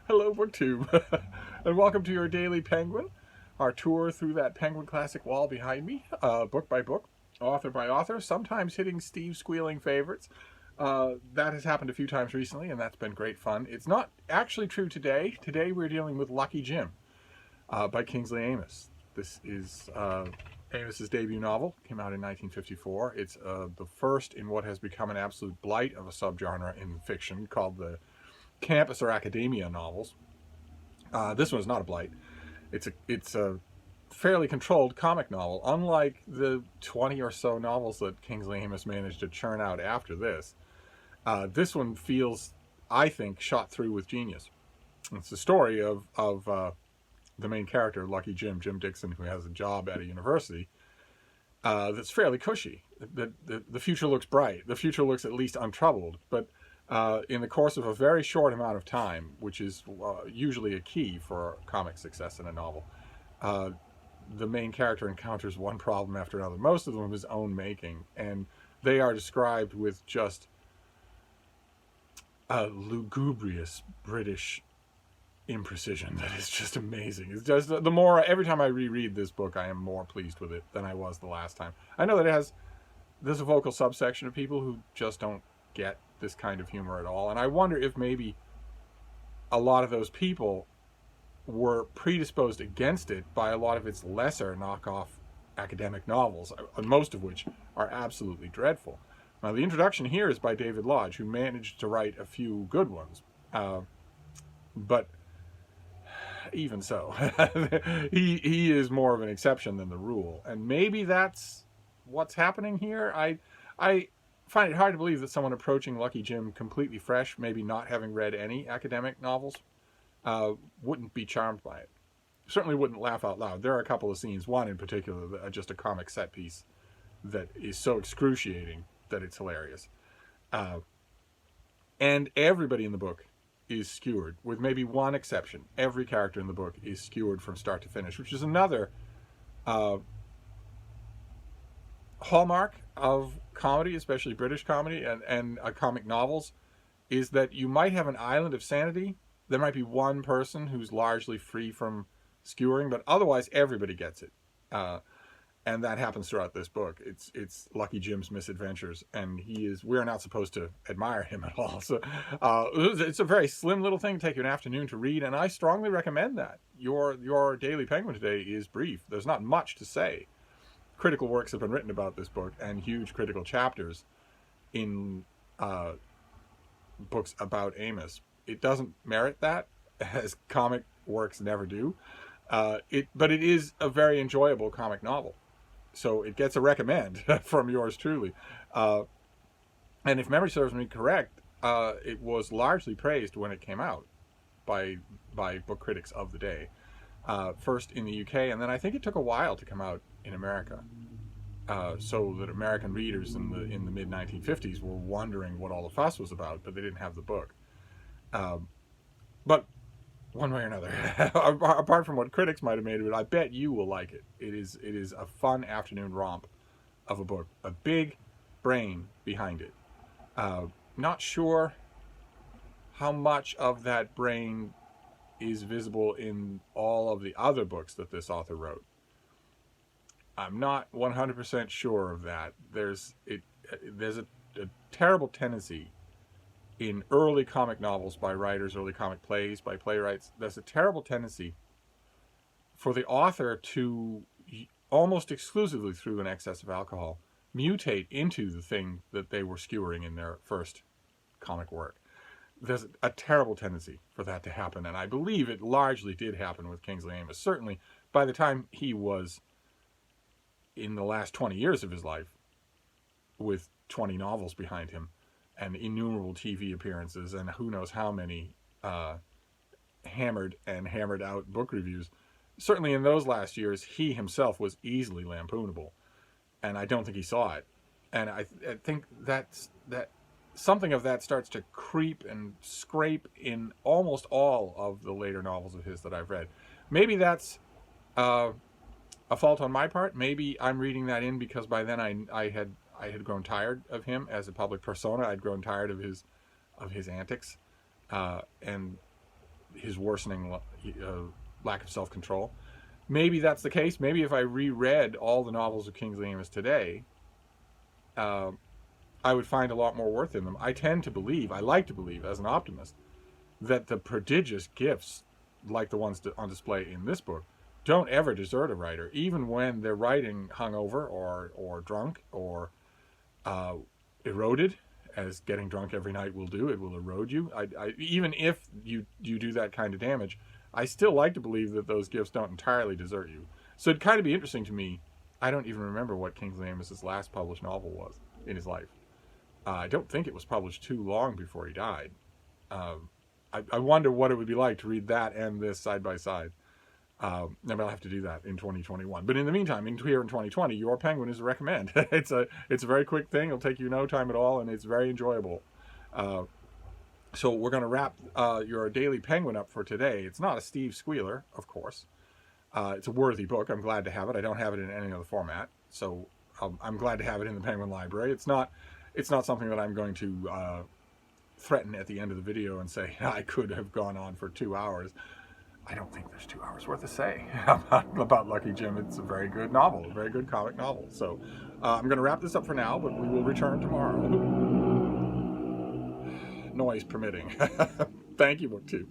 Hello, BookTube, and welcome to your Daily Penguin, our tour through that Penguin Classic wall behind me, book by book, author by author, sometimes hitting Steve squealing favorites. That has happened a few times recently, and that's been great fun. It's not actually true today. Today we're dealing with Lucky Jim by Kingsley Amis. This is Amis's debut novel, came out in 1954. It's the first in what has become an absolute blight of a subgenre in fiction called the campus or academia novels. This one is not a blight. It's a fairly controlled comic novel, unlike the 20 or so novels that Kingsley Amis managed to churn out after this. This one feels, I think, shot through with genius. It's the story of the main character, Lucky Jim Dixon, who has a job at a university that's fairly cushy. The future looks bright. The future looks at least untroubled, but in the course of a very short amount of time, which is usually a key for comic success in a novel, the main character encounters one problem after another, most of them of his own making, and they are described with just a lugubrious British imprecision that is just amazing. It's just every time I reread this book, I am more pleased with it than I was the last time. I know that there's a vocal subsection of people who just don't get this kind of humor at all, and I wonder if maybe a lot of those people were predisposed against it by a lot of its lesser knockoff academic novels, most of which are absolutely dreadful. Now, the introduction here is by David Lodge, who managed to write a few good ones, but even so, he is more of an exception than the rule, and maybe that's what's happening here. I find it hard to believe that someone approaching Lucky Jim completely fresh, maybe not having read any academic novels, wouldn't be charmed by it. Certainly wouldn't laugh out loud. There are a couple of scenes, one in particular, just a comic set piece that is so excruciating that it's hilarious. And everybody in the book is skewered, with maybe one exception. Every character in the book is skewered from start to finish, which is another hallmark of comedy, especially British comedy and comic novels, is that you might have an island of sanity. There might be one person who's largely free from skewering, but otherwise everybody gets it. And that happens throughout this book. It's Lucky Jim's misadventures, and we're not supposed to admire him at all. So it's a very slim little thing to take you an afternoon to read, and I strongly recommend that. Your Daily Penguin today is brief. There's not much to say. Critical works have been written about this book, and huge critical chapters in books about Amis. It doesn't merit that, as comic works never do. But it is a very enjoyable comic novel, so it gets a recommend from yours truly. And if memory serves me correct, it was largely praised when it came out by book critics of the day. First in the UK, and then I think it took a while to come out in America, so that American readers in the mid 1950s were wondering what all the fuss was about, but they didn't have the book. But one way or another, apart from what critics might have made of it, I bet you will like it. It is a fun afternoon romp of a book, a big brain behind it. Not sure how much of that brain is visible in all of the other books that this author wrote. I'm not 100% sure of that. There's a terrible tendency in early comic novels by writers, early comic plays by playwrights. There's a terrible tendency for the author to, almost exclusively through an excess of alcohol, mutate into the thing that they were skewering in their first comic work. There's a terrible tendency for that to happen, and I believe it largely did happen with Kingsley Amis. Certainly, by the time he was in the last 20 years of his life, with 20 novels behind him, and innumerable TV appearances, and who knows how many hammered out book reviews, certainly in those last years, he himself was easily lampoonable, and I don't think he saw it. And I think that something of that starts to creep and scrape in almost all of the later novels of his that I've read. Maybe that's a fault on my part. Maybe I'm reading that in because by then I had grown tired of him as a public persona. I'd grown tired of his antics, and his worsening lack of self-control. Maybe that's the case. Maybe if I reread all the novels of Kingsley Amis today, I would find a lot more worth in them. I like to believe, as an optimist, that the prodigious gifts, like the ones on display in this book, don't ever desert a writer, even when they're writing hungover or drunk or eroded, as getting drunk every night will do. It will erode you. Even if you do that kind of damage, I still like to believe that those gifts don't entirely desert you. So it'd kind of be interesting to me. I don't even remember what Kingsley Amis's last published novel was in his life. I don't think it was published too long before he died. I wonder what it would be like to read that and this side by side. Maybe I'll have to do that in 2021. But in the meantime, here in 2020, Your Penguin is a recommend. It's a very quick thing. It'll take you no time at all, and it's very enjoyable. So we're going to wrap your Daily Penguin up for today. It's not a Steve Squealer, of course. It's a worthy book. I'm glad to have it. I don't have it in any other format, so I'm glad to have it in the Penguin Library. It's not something that I'm going to threaten at the end of the video and say I could have gone on for 2 hours. I don't think there's 2 hours worth to say about Lucky Jim. It's a very good novel, a very good comic novel. So I'm going to wrap this up for now, but we will return tomorrow. Noise permitting. Thank you, BookTube.